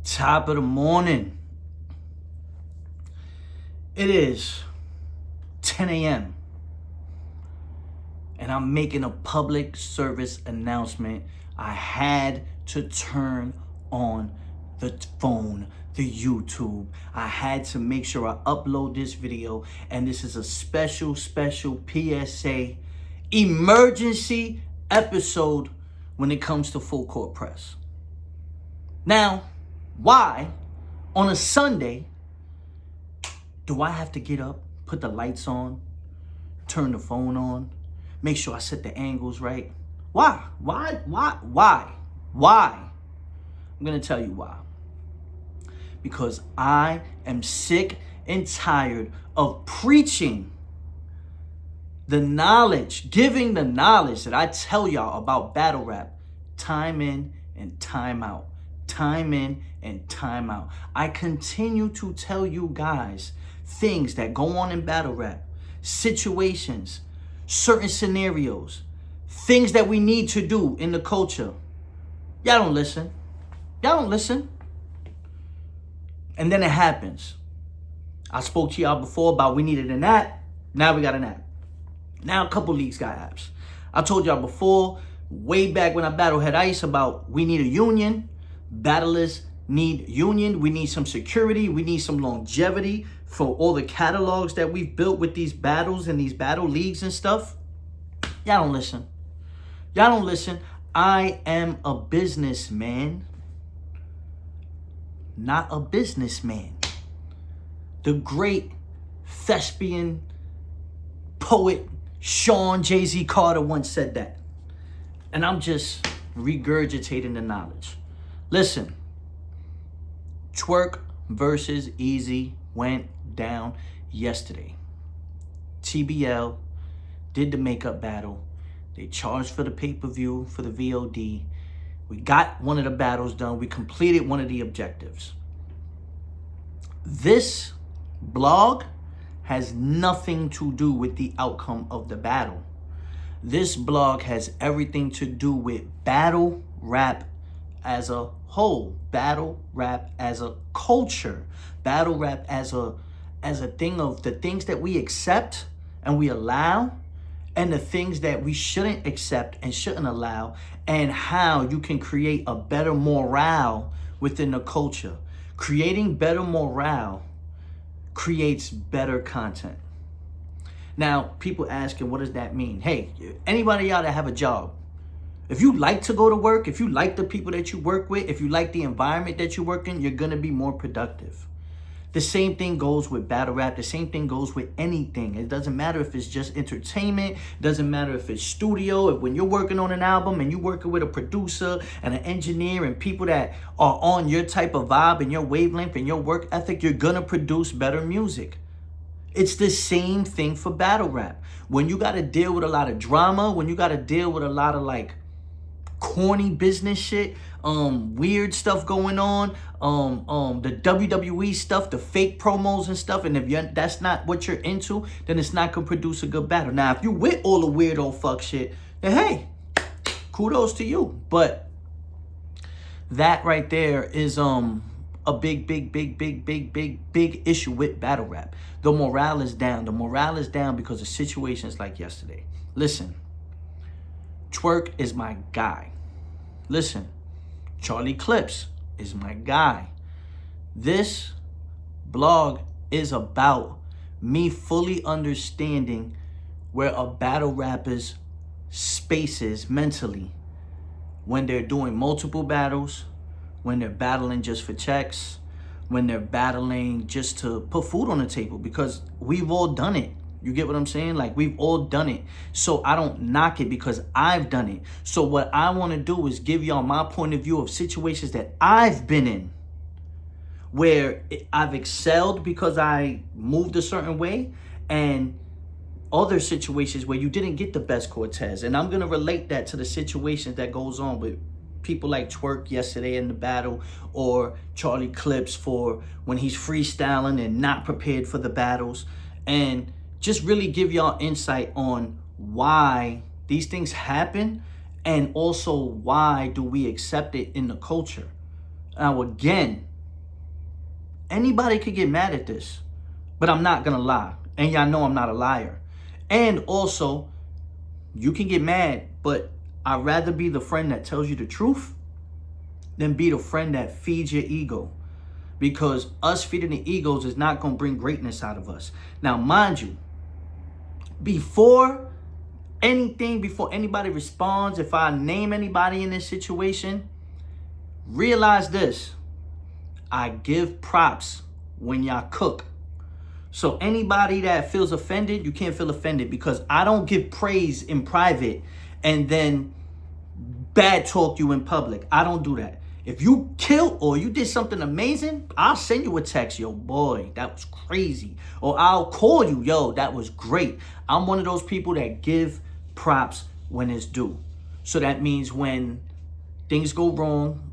Top of the morning. It is 10 a.m. and I'm making a public service announcement. I had to turn on the phone, the YouTube. I had to make sure I upload this video, and this is a special PSA emergency episode when it comes to full court press. Now, why on a Sunday do I have to get up, put the lights on, turn the phone on, make sure I set the angles right? Why? I'm gonna tell you why. Because I am sick and tired of preaching the knowledge, giving the knowledge that I tell y'all about battle rap time in and time out. Time in and time out. I continue to tell you guys things that go on in battle rap, situations, certain scenarios, things that we need to do in the culture. Y'all don't listen. And then it happens. I spoke to y'all before about we needed an app. Now we got an app. Now a couple leagues got apps. I told y'all before, way back when I battled Head Ice, about we need a union. Battlers need union. We need some security. We need some longevity for all the catalogs that we've built with these battles and these battle leagues and stuff. Y'all don't listen. I am a businessman, not a businessman. The great thespian poet Sean Jay-Z Carter once said that. And I'm just regurgitating the knowledge. Listen, Twork versus Eazy went down yesterday. TBL did the makeup battle. They charged for the pay-per-view, for the VOD. We got one of the battles done. We completed one of the objectives. This blog has nothing to do with the outcome of the battle. This blog has everything to do with battle rap as a whole, battle rap as a culture, battle rap as a thing of the things that we accept and we allow, and the things that we shouldn't accept and shouldn't allow, and how you can create a better morale within the culture. Creating better morale creates better content. Now, people asking, what does that mean? Hey, anybody out there have a job? If you like to go to work, if you like the people that you work with, if you like the environment that you work in, you're going to be more productive. The same thing goes with battle rap. The same thing goes with anything. It doesn't matter if it's just entertainment. It doesn't matter if it's studio. If when you're working on an album and you're working with a producer and an engineer and people that are on your type of vibe and your wavelength and your work ethic, you're going to produce better music. It's the same thing for battle rap. When you got to deal with a lot of drama, when you got to deal with a lot of like corny business shit, weird stuff going on, the WWE stuff, the fake promos and stuff, and if that's not what you're into, then it's not gonna produce a good battle. Now, if you with all the weirdo fuck shit, then hey, kudos to you. But that right there is a big issue with battle rap. The morale is down. The morale is down because of situations like yesterday. Listen, Twork is my guy. Listen, Charlie Clips is my guy. This blog is about me fully understanding where a battle rapper's space is mentally when they're doing multiple battles, when they're battling just for checks, when they're battling just to put food on the table, because we've all done it. You get what I'm saying? Like, we've all done it. So I don't knock it because I've done it. So what I want to do is give y'all my point of view of situations that I've been in, where I've excelled because I moved a certain way, and other situations where you didn't get the best Cortez. And I'm going to relate that to the situations that goes on with people like Twork yesterday in the battle, or Charlie Clips for when he's freestyling and not prepared for the battles. And just really give y'all insight on why these things happen, and also why do we accept it in the culture. Now, again, Anybody could get mad at this, but I'm not gonna lie. And y'all know I'm not a liar. And also, you can get mad, but I'd rather be the friend that tells you the truth than be the friend that feeds your ego. Because us feeding the egos is not gonna bring greatness out of us. Now, mind you, before anybody responds, if I name anybody in this situation, realize this: I give props when y'all cook. So anybody that feels offended, you can't feel offended, because I don't give praise in private and then bad talk you in public. I don't do that. If you killed or you did something amazing, I'll send you a text, yo, boy, that was crazy. Or I'll call you, yo, that was great. I'm one of those people that give props when it's due. So that means when things go wrong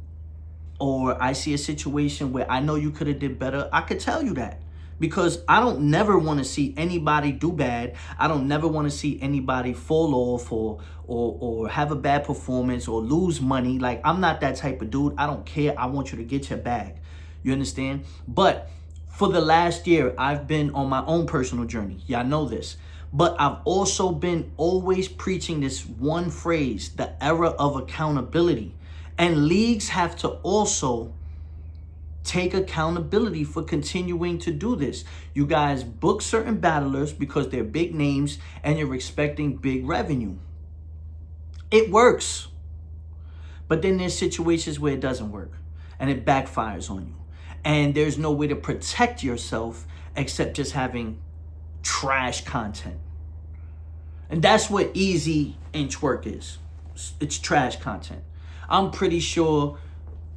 or I see a situation where I know you could have did better, I could tell you that. Because I don't never want to see anybody do bad. I don't never want to see anybody fall off or have a bad performance or lose money. Like, I'm not that type of dude. I don't care. I want you to get your bag. You understand? But for the last year, I've been on my own personal journey. Y'all know this. But I've also been always preaching this one phrase, the era of accountability. And leagues have to also take accountability for continuing to do this. You guys book certain battlers because they're big names and you're expecting big revenue. It works. But then there's situations where it doesn't work and it backfires on you. And there's no way to protect yourself except just having trash content. And that's what Eazy and Twork is. It's trash content. I'm pretty sure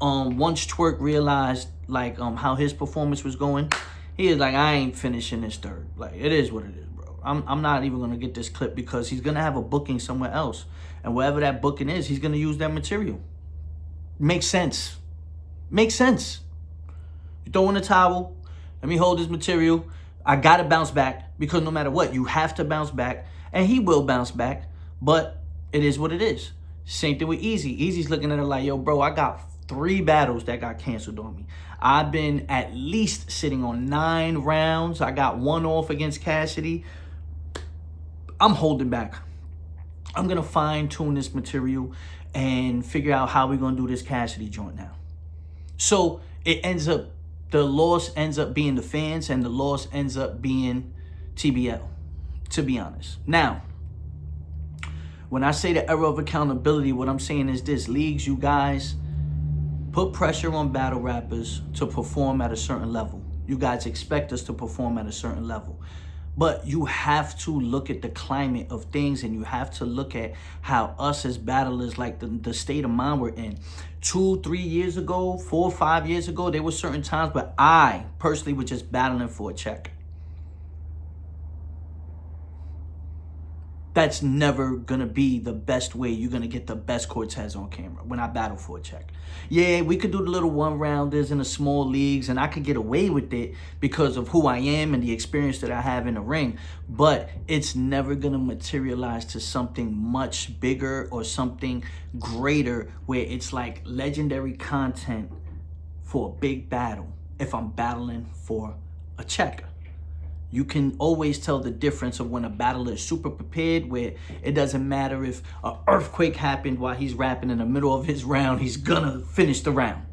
once Twork realized how his performance was going, he was like, I ain't finishing this third. Like, it is what it is, bro. I'm not even gonna get this clip because he's gonna have a booking somewhere else. And wherever that booking is, he's gonna use that material. Makes sense. Makes sense. You throw in a towel, let me hold this material. I gotta bounce back, because no matter what, you have to bounce back. And he will bounce back, but it is what it is. Same thing with Eazy. Eazy's looking at it like, yo, bro, I got 3 battles that got canceled on me. I've been at least sitting on 9 rounds. I got 1 off against Cassidy. I'm holding back. I'm going to fine tune this material and figure out how we're going to do this Cassidy joint now. So the loss ends up being the fans, and the loss ends up being TBL, to be honest. Now, when I say the era of accountability, what I'm saying is this: leagues, you guys, put pressure on battle rappers to perform at a certain level. You guys expect us to perform at a certain level. But you have to look at the climate of things, and you have to look at how us as battlers, like the state of mind we're in. 2, 3 years ago, 4, 5 years ago, there were certain times where I personally was just battling for a check. That's never going to be the best way you're going to get the best Cortez on camera when I battle for a check. Yeah, we could do the little one-rounders in the small leagues, and I could get away with it because of who I am and the experience that I have in the ring. But it's never going to materialize to something much bigger or something greater where it's like legendary content for a big battle if I'm battling for a check. You can always tell the difference of when a battler is super prepared, where it doesn't matter if an earthquake happened while he's rapping in the middle of his round, he's gonna finish the round.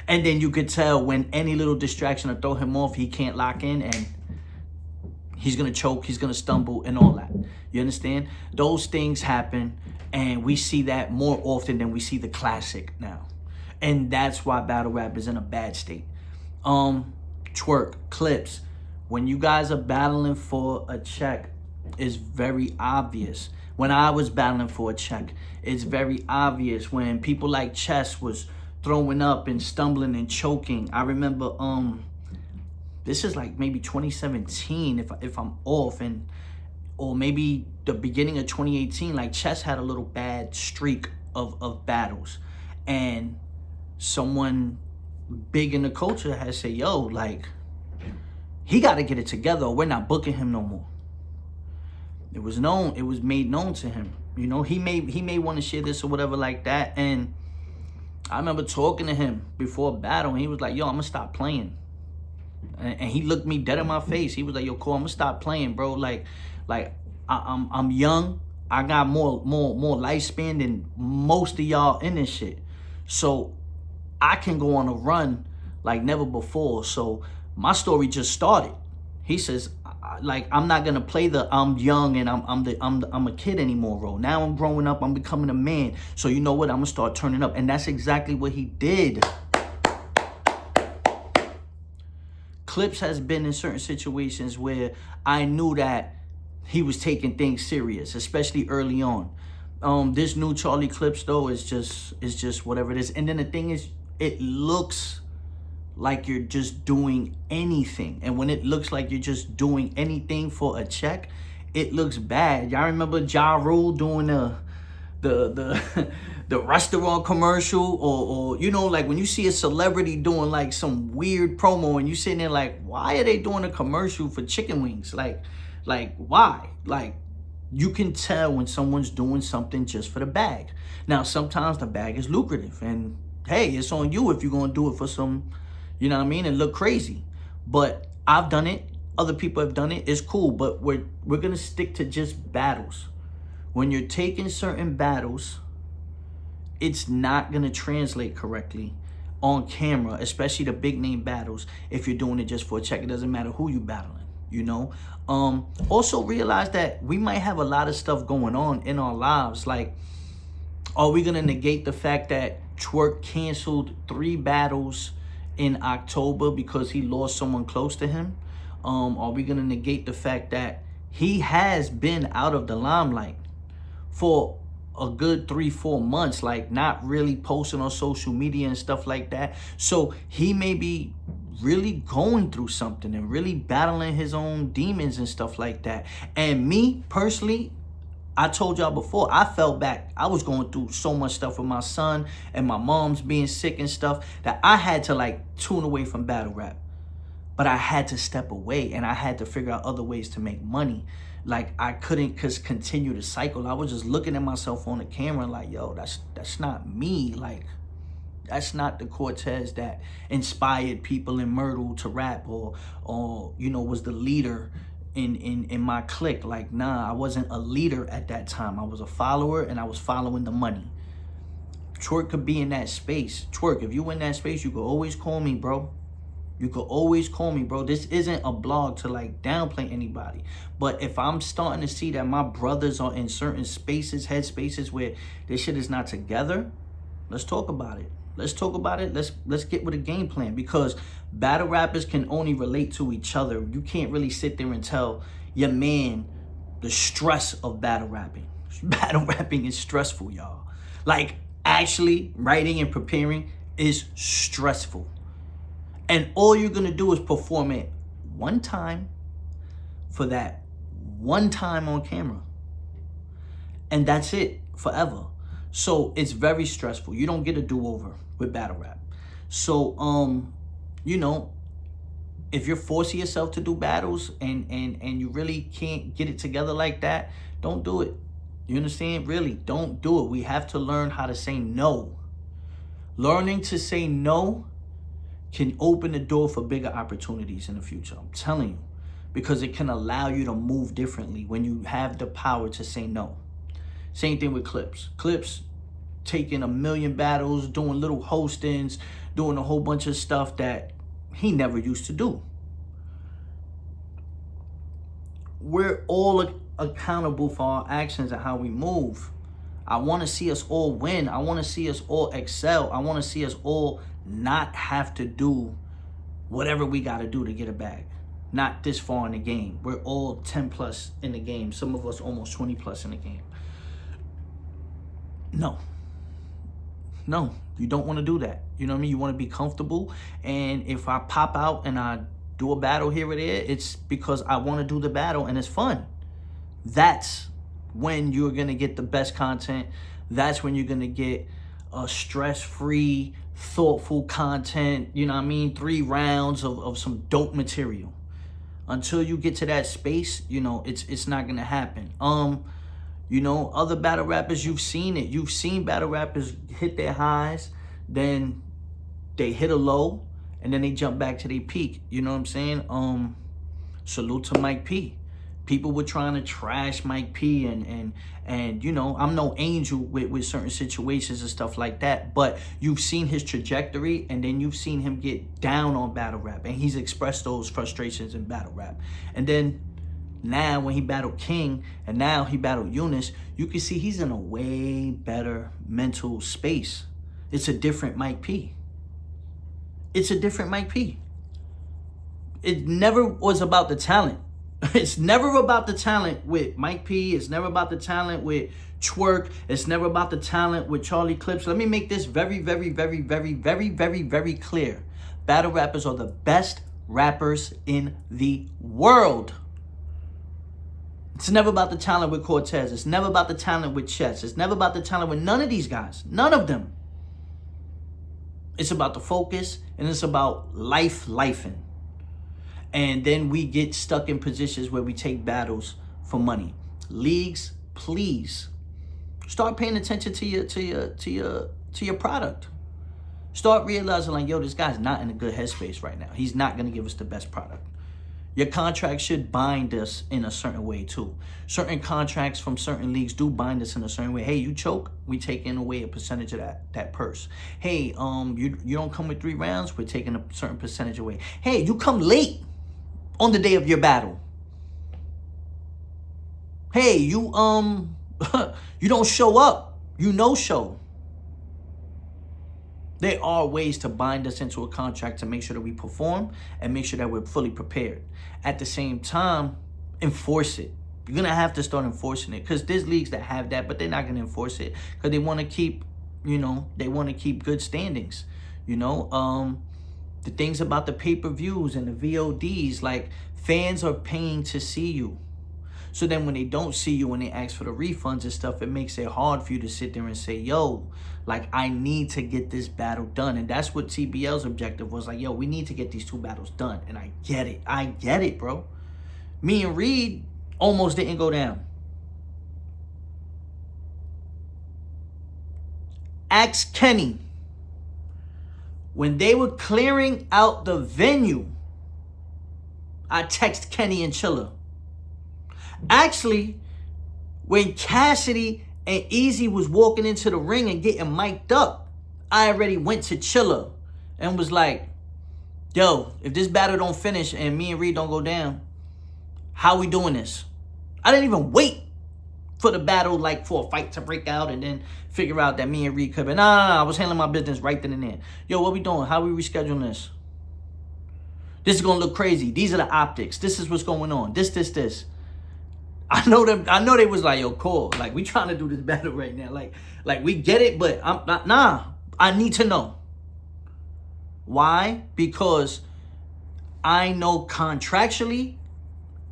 And then you could tell when any little distraction or throw him off, he can't lock in, and he's gonna choke, he's gonna stumble, and all that. You understand? Those things happen, and we see that more often than we see the classic now. And that's why battle rap is in a bad state. Twork, Clips, when you guys are battling for a check, it's very obvious. When I was battling for a check, it's very obvious. When people like Chess was throwing up and stumbling and choking. I remember this is like maybe 2017 if I'm off, or maybe the beginning of 2018. Like, Chess had a little bad streak of battles, and someone big in the culture has said, yo, like, he got to get it together or we're not booking him no more. It was made known to him. You know, he may want to share this or whatever like that. And I remember talking to him before a battle, and he was like, yo, I'm going to stop playing. And he looked me dead in my face. He was like, yo, Cole, I'm gonna stop playing, bro. I'm young. I got more lifespan than most of y'all in this shit. So I can go on a run like never before. So my story just started. He says, like, I'm not gonna play the I'm young and I'm a kid anymore role. Now I'm growing up, I'm becoming a man. So you know what? I'm gonna start turning up. And that's exactly what he did. Clips has been in certain situations where I knew that he was taking things serious, especially early on. This new Charlie Clips though is just whatever it is. And then the thing is, it looks like you're just doing anything. And when it looks like you're just doing anything for a check, it looks bad. Y'all remember Ja Rule doing the restaurant commercial, or you know, like when you see a celebrity doing like some weird promo and you sitting there like, why are they doing a commercial for chicken wings? Like why? Like, you can tell when someone's doing something just for the bag. Now, sometimes the bag is lucrative, and hey, it's on you if you're gonna do it for some, you know what I mean, and look crazy. But I've done it. Other people have done it. It's cool, but we're gonna stick to just battles. When you're taking certain battles, it's not gonna translate correctly on camera, especially the big name battles, if you're doing it just for a check. It doesn't matter who you battling, you know? Also realize that we might have a lot of stuff going on in our lives. Like, are we gonna negate the fact that Twork canceled 3 battles in October because he lost someone close to him? Are we gonna negate the fact that he has been out of the limelight for a good 3-4 months, like not really posting on social media and stuff like that? So he may be really going through something and really battling his own demons and stuff like that. And me personally, I told y'all before, I fell back. I was going through so much stuff with my son and my mom's being sick and stuff that I had to like tune away from battle rap. But I had to step away, and I had to figure out other ways to make money. Like, I couldn't just continue the cycle. I was just looking at myself on the camera like, yo, that's not me. Like, that's not the Cortez that inspired people in Myrtle to rap, or you know, was the leader in my clique. Like, nah, I wasn't a leader at that time. I was a follower, and I was following the money. Twork could be in that space. Twork, if you in that space, you could always call me, bro. You could always call me, bro. This isn't a blog to like downplay anybody. But if I'm starting to see that my brothers are in certain spaces, head spaces, where this shit is not together, let's talk about it. Let's talk about it. Let's get with a game plan, because battle rappers can only relate to each other. You can't really sit there and tell your man the stress of battle rapping. Battle rapping is stressful, y'all. Like, actually writing and preparing is stressful. And all you're going to do is perform it one time for that one time on camera. And that's it forever. So it's very stressful. You don't get a do-over with battle rap. So, you know, if you're forcing yourself to do battles and you really can't get it together like that, don't do it. You understand? Really, don't do it. We have to learn how to say no. Learning to say no can open the door for bigger opportunities in the future. I'm telling you, because it can allow you to move differently when you have the power to say no. Same thing with Clips. Clips taking 1 million battles, doing little hostings, doing a whole bunch of stuff that he never used to do. We're all accountable for our actions and how we move. I want to see us all win. I want to see us all excel. I want to see us all not have to do whatever we got to do to get a bag. Not this far in the game. We're all 10 plus in the game. Some of us almost 20 plus in the game. No, you don't want to do that. You know what I mean? You want to be comfortable. And if I pop out and I do a battle here or there, it's because I want to do the battle and it's fun. That's when you're going to get the best content. That's when you're going to get a stress-free, thoughtful content. You know what I mean? 3 rounds of some dope material. Until you get to that space, you know, it's not going to happen. You know, other battle rappers, you've seen it. You've seen battle rappers hit their highs, then they hit a low, and then they jump back to their peak. You know what I'm saying? Salute to Mike P. People were trying to trash Mike P, and you know, I'm no angel with certain situations and stuff like that, but you've seen his trajectory, and then you've seen him get down on battle rap, and he's expressed those frustrations in battle rap. And then now when he battled King, and now he battled Eunice, you can see he's in a way better mental space. It's a different Mike P. It's a different Mike P. It never was about the talent. It's never about the talent with Mike P. It's never about the talent with Twork. It's never about the talent with Charlie Clips. Let me make this very, very, very, very, very, very, very clear. Battle rappers are the best rappers in the world. It's never about the talent with Cortez. It's never about the talent with Chess. It's never about the talent with none of these guys. None of them. It's about the focus, and it's about lifing. And then we get stuck in positions where we take battles for money. Leagues, please start paying attention to your product. Start realizing, like, yo, this guy's not in a good headspace right now. He's not gonna give us the best product. Your contract should bind us in a certain way too. Certain contracts from certain leagues do bind us in a certain way. Hey, you choke, we taking away a percentage of that purse. Hey, you don't come with 3 rounds, we're taking a certain percentage away. Hey, you come late on the day of your battle. Hey, you you don't show up, you no show. There are ways to bind us into a contract to make sure that we perform and make sure that we're fully prepared. At the same time, enforce it. You're going to have to start enforcing it, because there's leagues that have that, but they're not going to enforce it because they want to keep, you know, they want to keep good standings. You know, the things about the pay-per-views and the VODs, like, fans are paying to see you. So then when they don't see you, when they ask for the refunds and stuff, it makes it hard for you to sit there and say, yo, like, I need to get this battle done. And that's what TBL's objective was. Like, yo, we need to get these 2 battles done. And I get it, bro. Me and Reed almost didn't go down. Ask Kenny. When they were clearing out the venue, I text Kenny and Chilla. Actually, when Cassidy and Eazy was walking into the ring and getting mic'd up, I already went to Chilla and was like, yo, if this battle don't finish and me and Reed don't go down, how we doing this? I didn't even wait for the battle, like, for a fight to break out and then figure out that me and Reed could be. Nah, I was handling my business right then and there. Yo, what we doing? How we rescheduling this? This is going to look crazy. These are the optics. This is what's going on. This. I know them. I know they was like, yo, cool. Like, we trying to do this battle right now. Like we get it, but I'm not. Nah, I need to know. Why? Because I know contractually,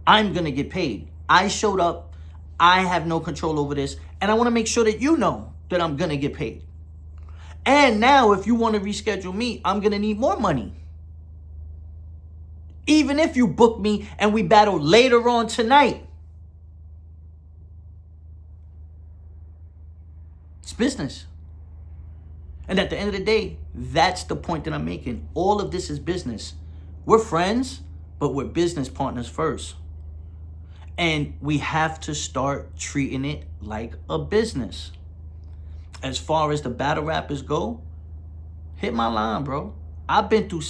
I'm gonna get paid. I showed up. I have no control over this, and I want to make sure that you know that I'm gonna get paid. And now, if you want to reschedule me, I'm gonna need more money. Even if you book me and we battle later on tonight. It's business. And at the end of the day, that's the point that I'm making. All of this is business. We're friends, but we're business partners first. And we have to start treating it like a business. As far as the battle rappers go, hit my line, bro. I've been through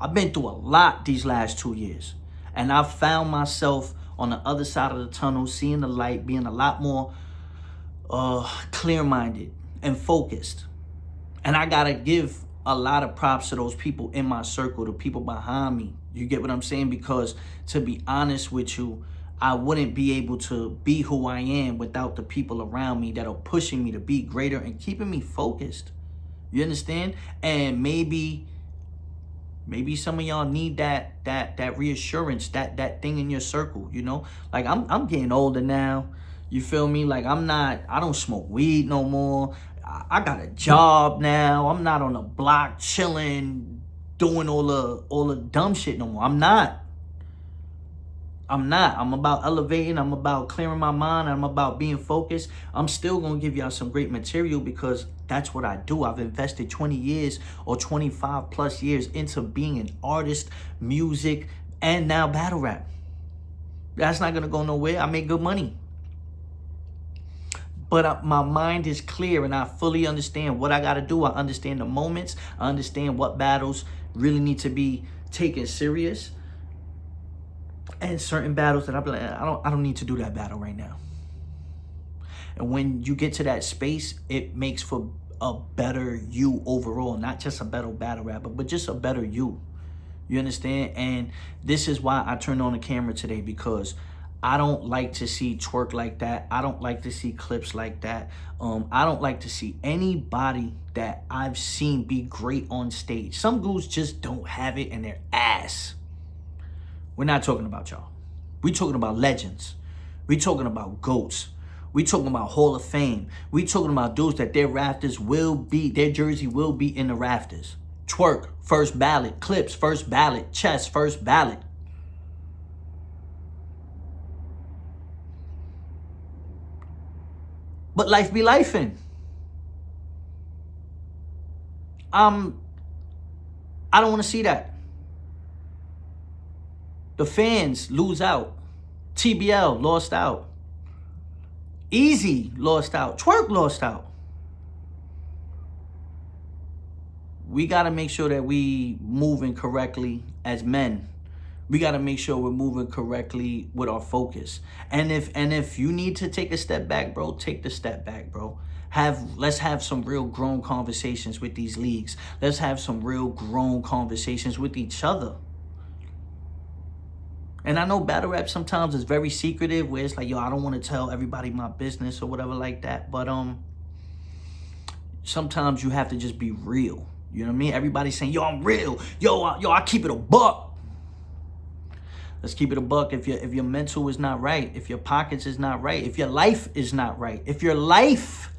a lot these last 2 years. And I've found myself on the other side of the tunnel, seeing the light, being a lot more clear-minded and focused. And I gotta give a lot of props to those people in my circle, the people behind me. You get what I'm saying? Because to be honest with you, I wouldn't be able to be who I am without the people around me that are pushing me to be greater and keeping me focused. You understand? And maybe some of y'all need that reassurance, that thing in your circle, you know? Like, I'm getting older now. You feel me? Like, I don't smoke weed no more. I got a job now. I'm not on the block chilling, doing all the dumb shit no more. I'm not. I'm not. I'm about elevating. I'm about clearing my mind. I'm about being focused. I'm still going to give y'all some great material because that's what I do. I've invested 20 years or 25 plus years into being an artist, music, and now battle rap. That's not going to go nowhere. I make good money. But my mind is clear and I fully understand what I got to do. I understand the moments. I understand what battles really need to be taken serious. And certain battles that I'm like, I don't need to do that battle right now. And when you get to that space, it makes for a better you overall, not just a better battle rapper, but just a better you. You understand? And this is why I turned on the camera today, because I don't like to see Twork like that. I don't like to see clips like that. I don't like to see anybody that I've seen be great on stage. Some dudes just don't have it in their ass. We're not talking about y'all. We talking about legends. We talking about GOATs. We talking about Hall of Fame. We talking about dudes that their rafters will be, their jersey will be in the rafters. Twork, first ballot. Clips, first ballot. Chess, first ballot. But life be lifing. I don't want to see that. The fans lose out. TBL lost out. Eazy lost out. Twork lost out. We got to make sure that we moving correctly as men. We got to make sure we're moving correctly with our focus. And if you need to take a step back, bro, take the step back, bro. Let's have some real grown conversations with these leagues. Let's have some real grown conversations with each other. And I know battle rap sometimes is very secretive, where it's like, yo, I don't want to tell everybody my business or whatever like that. But sometimes you have to just be real. You know what I mean? Everybody's saying, yo, I'm real. Yo, I keep it a buck. Let's keep it a buck. If your mental is not right, if your pockets is not right, if your life is not right, if your life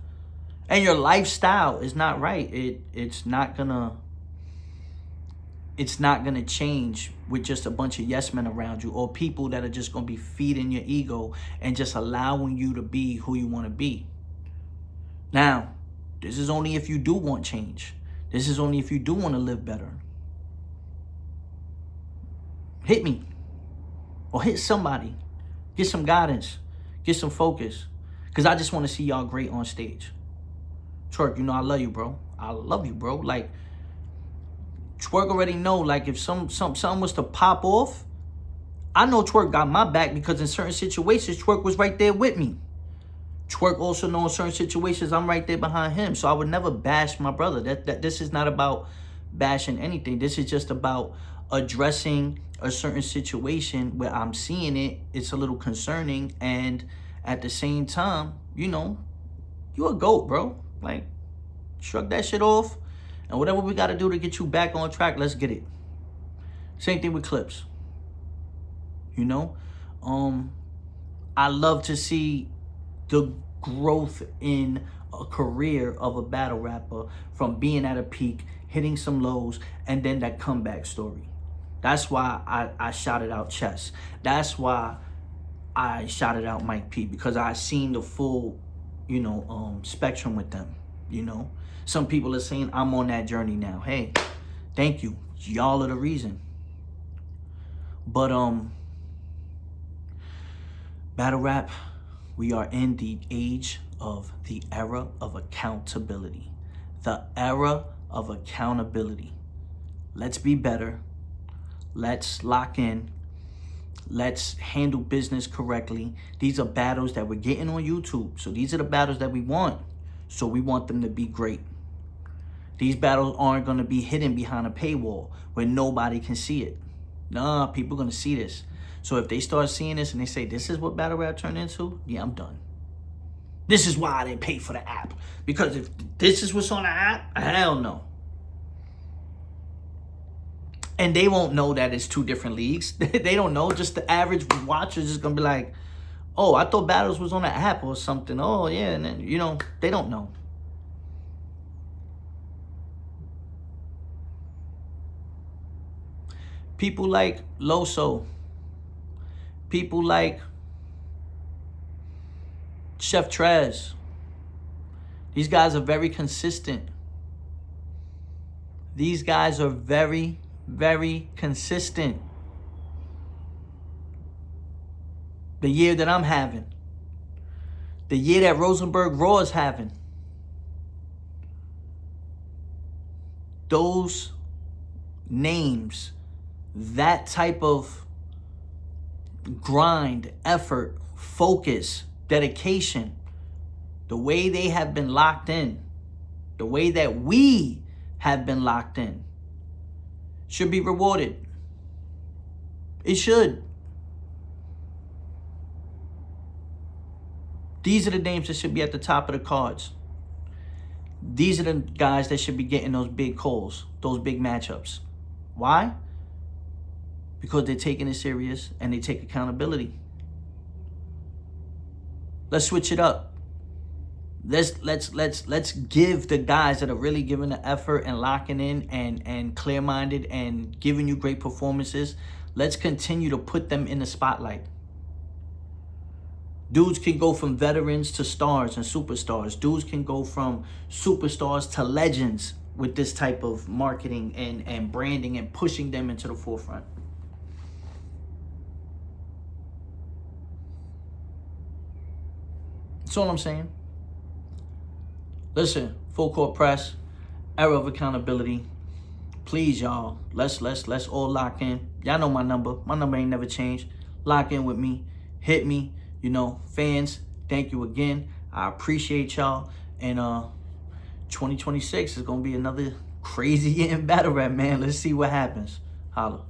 and your lifestyle is not right, it's not gonna change with just a bunch of yes men around you or people that are just gonna be feeding your ego and just allowing you to be who you want to be. Now, this is only if you do want change. This is only if you do want to live better. Hit me. Or hit somebody. Get some guidance. Get some focus. Because I just want to see y'all great on stage. Twork, you know I love you, bro. I love you, bro. Like, Twork already know, like, if something was to pop off, I know Twork got my back because in certain situations, Twork was right there with me. Twork also knows in certain situations I'm right there behind him. So I would never bash my brother. This is not about bashing anything. This is just about addressing a certain situation where I'm seeing it's a little concerning, and at the same time, you know, you a GOAT, bro. Like, shrug that shit off, and whatever we got to do to get you back on track, let's get it. Same thing with clips. You know, I love to see the growth in a career of a battle rapper from being at a peak, hitting some lows, and then that comeback story. That's why I shouted out Chess. That's why I shouted out Mike P, because I seen the full, you know, spectrum with them. You know, some people are saying I'm on that journey now. Hey, thank you. Y'all are the reason. But battle rap, we are in the age of the era of accountability. The era of accountability. Let's be better. Let's lock in. Let's handle business correctly. These are battles that we're getting on YouTube. So these are the battles that we want. So we want them to be great. These battles aren't going to be hidden behind a paywall where nobody can see it. Nah, people are going to see this. So if they start seeing this and they say, this is what battle rap turned into, yeah, I'm done. This is why I didn't pay for the app. Because if this is what's on the app, hell no. And they won't know that it's two different leagues. They don't know. Just the average watcher is going to be like, oh, I thought battles was on the app or something. Oh, yeah. And then, you know, they don't know. People like Loso, People like Chef Trez. These guys are very consistent. These guys are very, very consistent. The year that I'm having. The year that Rosenberg Raw is having. Those names, that type of grind, effort, focus, dedication, the way they have been locked in, the way that we have been locked in, should be rewarded. It should. These are the names that should be at the top of the cards. These are the guys that should be getting those big calls, those big matchups. Why? Because they're taking it serious and they take accountability. Let's switch it up. Let's give the guys that are really giving the effort and locking in and clear-minded and giving you great performances. Let's continue to put them in the spotlight. Dudes can go from veterans to stars and superstars. Dudes can go from superstars to legends with this type of marketing and branding and pushing them into the forefront. That's all I'm saying. Listen, full court press, era of accountability. Please, y'all, let's all lock in. Y'all know my number. My number ain't never changed. Lock in with me. Hit me. You know, fans, thank you again. I appreciate y'all. And 2026 is going to be another crazy year in battle rap, man. Let's see what happens. Holla.